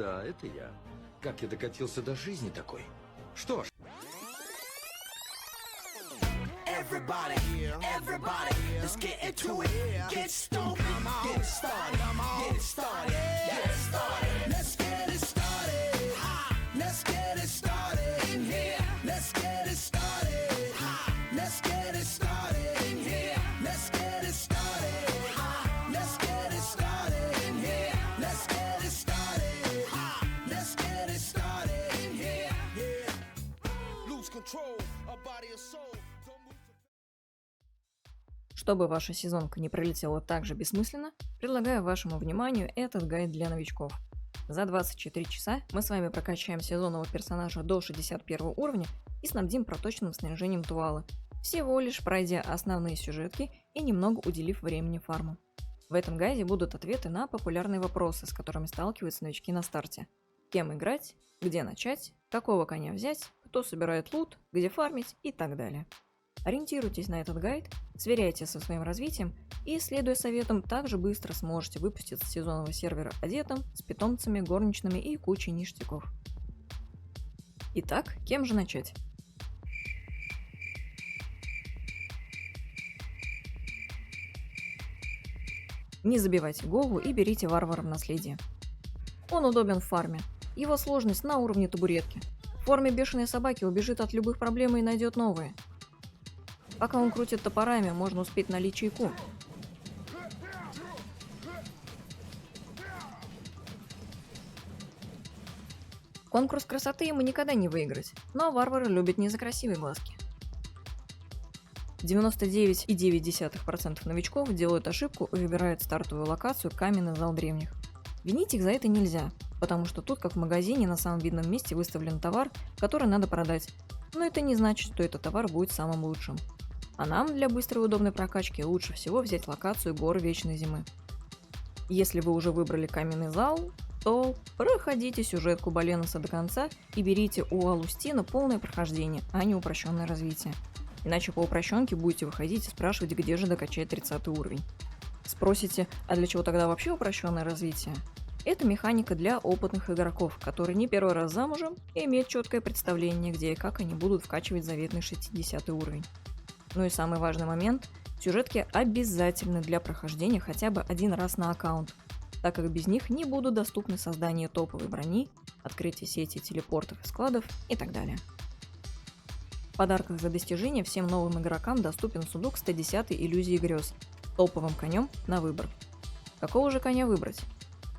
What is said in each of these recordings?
Да, это я. Как я докатился до жизни такой? Что ж. Everybody, let's get into it. Get stoked, get it started, get it started, get it started. Let's get it started. Let's get it started in here. Let's get it started. Let's get it started in here. Let's get it started. Let's get it started in here. Let's get it started. Let's get it started in here. Lose control of body and soul. Чтобы ваша сезонка не пролетела так же бессмысленно, предлагаю вашему вниманию этот гайд для новичков. За 24 часа мы с вами прокачаем сезонного персонажа до 61 уровня и снабдим проточным снаряжением Туала, всего лишь пройдя основные сюжетки и немного уделив времени фарму. В этом гайде будут ответы на популярные вопросы, с которыми сталкиваются новички на старте. Кем играть, где начать, какого коня взять, кто собирает лут, где фармить и так далее. Ориентируйтесь на этот гайд, сверяйте со своим развитием и, следуя советам, также быстро сможете выпустить с сезонного сервера одетым, с питомцами, горничными и кучей ништяков. Итак, кем же начать? Не забивайте голову и берите варвара в наследие. Он удобен в фарме, его сложность на уровне табуретки. В форме бешеной собаки убежит от любых проблем и найдет новые. Пока он крутит топорами, можно успеть налить чайку. Конкурс красоты ему никогда не выиграть, но варвары любят не за красивые глазки. 99,9% новичков делают ошибку и выбирают стартовую локацию «Каменный зал древних». Винить их за это нельзя, потому что тут, как в магазине, на самом видном месте выставлен товар, который надо продать, но это не значит, что этот товар будет самым лучшим. А нам для быстрой и удобной прокачки лучше всего взять локацию Горы Вечной Зимы. Если вы уже выбрали каменный зал, то проходите сюжетку Баленуса до конца и берите у Алустина полное прохождение, а не упрощенное развитие. Иначе по упрощенке будете выходить и спрашивать, где же докачать 30 уровень. Спросите, а для чего тогда вообще упрощенное развитие? Это механика для опытных игроков, которые не первый раз замужем и имеют четкое представление, где и как они будут вкачивать заветный 60 уровень. Ну и самый важный момент – сюжетки обязательны для прохождения хотя бы один раз на аккаунт, так как без них не будут доступны создание топовой брони, открытие сети телепортов и складов и так далее. В подарках за достижение всем новым игрокам доступен сундук 110 иллюзии грез, топовым конем на выбор. Какого же коня выбрать?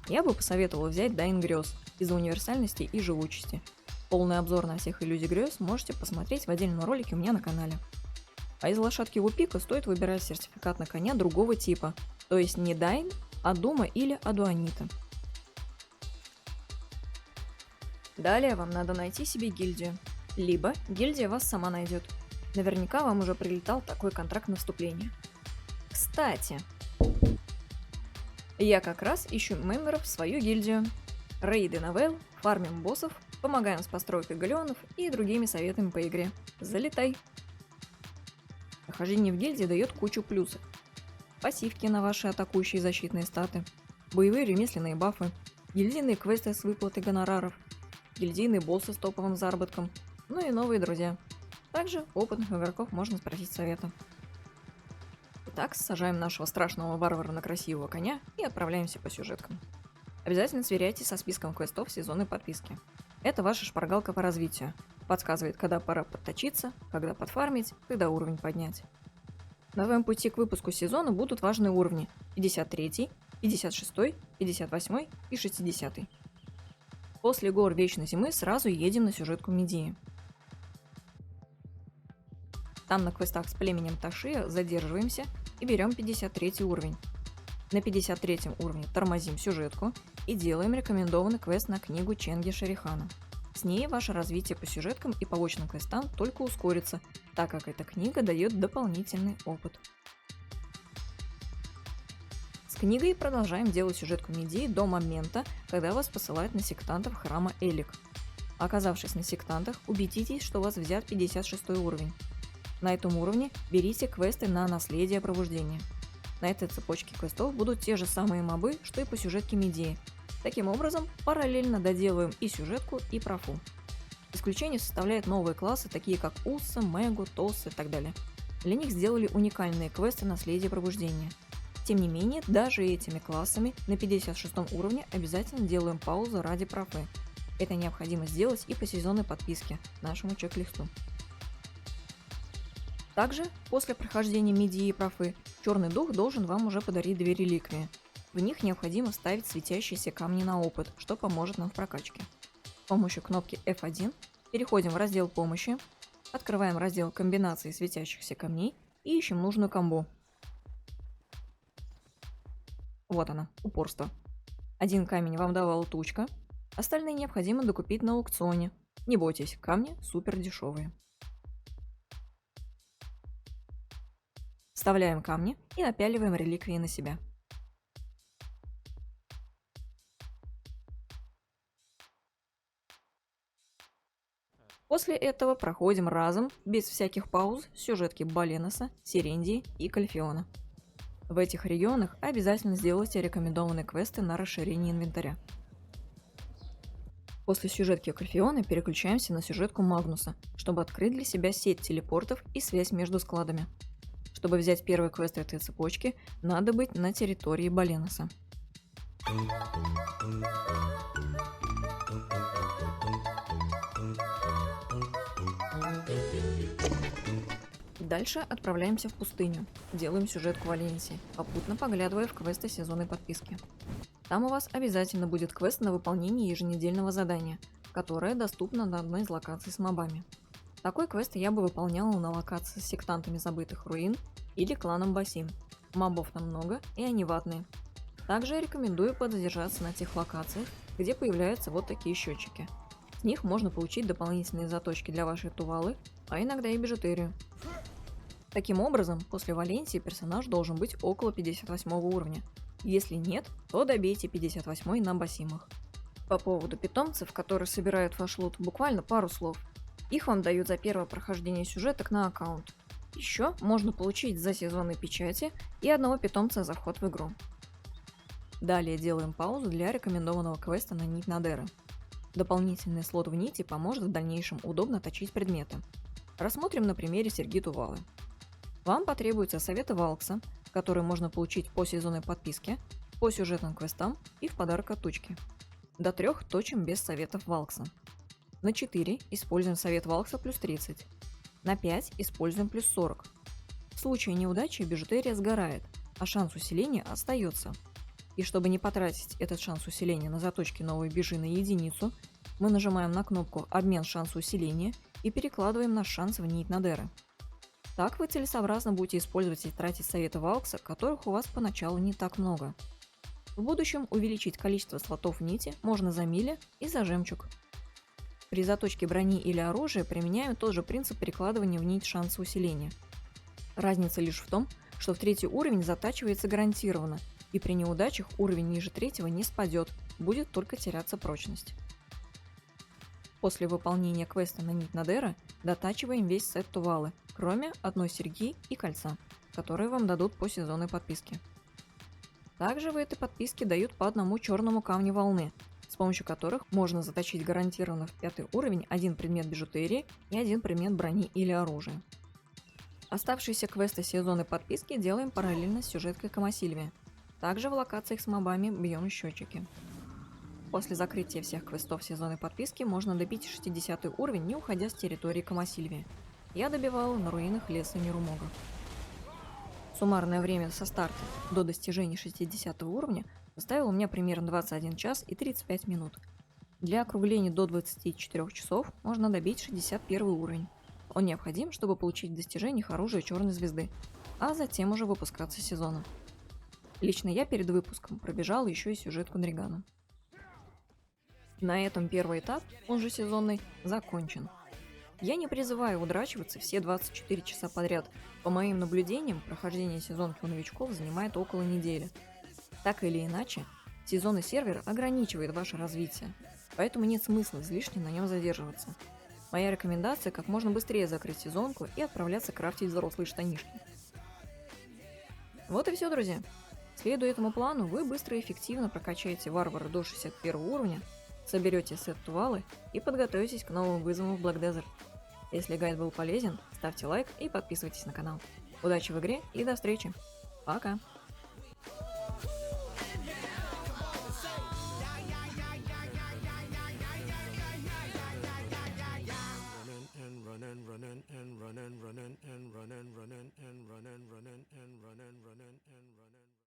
Я бы посоветовал взять Дайн Грез из-за универсальности и живучести. Полный обзор на всех иллюзий грез можете посмотреть в отдельном ролике у меня на канале. А из лошадки Вупика стоит выбирать сертификат на коня другого типа, то есть не Дайн, а Дума или Адуанита. Далее вам надо найти себе гильдию, либо гильдия вас сама найдет. Наверняка вам уже прилетал такой контракт на вступление. Кстати, я как раз ищу мемберов в свою гильдию. Рейды новелл, фармим боссов, помогаем с постройкой галеонов и другими советами по игре. Залетай! Прохождение в гильдии дает кучу плюсов. Пассивки на ваши атакующие и защитные статы, боевые ремесленные бафы, гильдийные квесты с выплатой гонораров, гильдийные боссы с топовым заработком, ну и новые друзья. Также у опытных игроков можно спросить совета. Итак, сажаем нашего страшного варвара на красивого коня и отправляемся по сюжеткам. Обязательно сверяйтесь со списком квестов сезонной подписки. Это ваша шпаргалка по развитию. Подсказывает, когда пора подточиться, когда подфармить, когда уровень поднять. На твоем пути к выпуску сезона будут важные уровни 53, 56, 58 и 60. После гор Вечной Зимы сразу едем на сюжетку Медеи. Там на квестах с племенем Ташия задерживаемся и берем 53 уровень. На 53 уровне тормозим сюжетку и делаем рекомендованный квест на книгу Ченги Шарихана. С ней ваше развитие по сюжеткам и побочным квестам только ускорится, так как эта книга дает дополнительный опыт. С книгой продолжаем делать сюжетку Медеи до момента, когда вас посылают на сектантов храма Элик. Оказавшись на сектантах, убедитесь, что у вас взят 56 уровень. На этом уровне берите квесты на наследие пробуждения. На этой цепочке квестов будут те же самые мобы, что и по сюжетке Медеи. Таким образом, параллельно доделываем и сюжетку, и профу. Исключение составляют новые классы, такие как Усса, Мегу, Тосс и так далее. Для них сделали уникальные квесты «Наследие пробуждения». Тем не менее, даже этими классами на 56 уровне обязательно делаем паузу ради профы. Это необходимо сделать и по сезонной подписке, нашему чек-листу. Также, после прохождения мидии и профы, Черный Дух должен вам уже подарить 2 реликвии. В них необходимо ставить светящиеся камни на опыт, что поможет нам в прокачке. С помощью кнопки F1 переходим в раздел помощи, открываем раздел комбинации светящихся камней и ищем нужную комбо. Вот она, упорство. 1 камень вам давала тучка, остальные необходимо докупить на аукционе. Не бойтесь, камни супер дешевые. Вставляем камни и напяливаем реликвии на себя. После этого проходим разом, без всяких пауз, сюжетки Баленоса, Сирендии и Кальфиона. В этих регионах обязательно сделайте рекомендованные квесты на расширение инвентаря. После сюжетки Кальфиона переключаемся на сюжетку Магнуса, чтобы открыть для себя сеть телепортов и связь между складами. Чтобы взять первый квест этой цепочки, надо быть на территории Баленоса. Дальше отправляемся в пустыню, делаем сюжетку Валенсии, попутно поглядывая в квесты сезонной подписки. Там у вас обязательно будет квест на выполнение еженедельного задания, которое доступно на одной из локаций с мобами. Такой квест я бы выполняла на локации с сектантами забытых руин или кланом Басим. Мобов там много, и они ватные. Также я рекомендую подзадержаться на тех локациях, где появляются вот такие счетчики. С них можно получить дополнительные заточки для вашей тувалы, а иногда и бижутерию. Таким образом, после Валенсии персонаж должен быть около 58 уровня. Если нет, то добейте 58 на басимах. По поводу питомцев, которые собирают ваш лут, буквально пару слов. Их вам дают за первое прохождение сюжеток на аккаунт. Еще можно получить за сезонные печати и 1 питомца за вход в игру. Далее делаем паузу для рекомендованного квеста на нить Надера. Дополнительный слот в нити поможет в дальнейшем удобно точить предметы. Рассмотрим на примере серьги Тувалы. Вам потребуются советы Валкса, которые можно получить по сезонной подписке, по сюжетным квестам и в подарок от тучки. До 3 точим без советов Валкса. На 4 используем совет Валкса плюс 30. На 5 используем плюс 40. В случае неудачи бижутерия сгорает, а шанс усиления остается. И чтобы не потратить этот шанс усиления на заточки новой бижи на единицу, мы нажимаем на кнопку «Обмен шанса усиления» и перекладываем наш шанс в нить Надера. Так вы целесообразно будете использовать и тратить советы Валкса, которых у вас поначалу не так много. В будущем увеличить количество слотов в нити можно за мили и за жемчуг. При заточке брони или оружия применяем тот же принцип перекладывания в нить шанса усиления. Разница лишь в том, что в 3 уровень затачивается гарантированно, и при неудачах уровень ниже 3 не спадет, будет только теряться прочность. После выполнения квеста на нить Надера дотачиваем весь сет Тувалы, кроме 1 серьги и кольца, которые вам дадут по сезонной подписке. Также в этой подписке дают по 1 черному камню волны, с помощью которых можно заточить гарантированно в 5 уровень 1 предмет бижутерии и 1 предмет брони или оружия. Оставшиеся квесты сезонной подписки делаем параллельно с сюжеткой Камасильвия. Также в локациях с мобами бьем счетчики. После закрытия всех квестов сезонной подписки можно добить 60 уровень, не уходя с территории Камасильвия. Я добивала на руинах леса Нерумога. Суммарное время со старта до достижения 60 уровня составило у меня примерно 21 час и 35 минут. Для округления до 24 часов можно добить 61 уровень. Он необходим, чтобы получить в достижениях оружие Черной Звезды, а затем уже выпускаться сезона. Лично я перед выпуском пробежала еще и сюжетку Дригана. На этом первый этап, он же сезонный, закончен. Я не призываю удрачиваться все 24 часа подряд. По моим наблюдениям, прохождение сезонки у новичков занимает около недели. Так или иначе, сезонный сервер ограничивает ваше развитие, поэтому нет смысла излишне на нем задерживаться. Моя рекомендация – как можно быстрее закрыть сезонку и отправляться крафтить взрослые штанишки. Вот и все, друзья. Следуя этому плану, вы быстро и эффективно прокачаете варвара до 61 уровня, соберете сет Тувалы и подготовитесь к новым вызовам в Black Desert. Если гайд был полезен, ставьте лайк и подписывайтесь на канал. Удачи в игре и до встречи. Пока!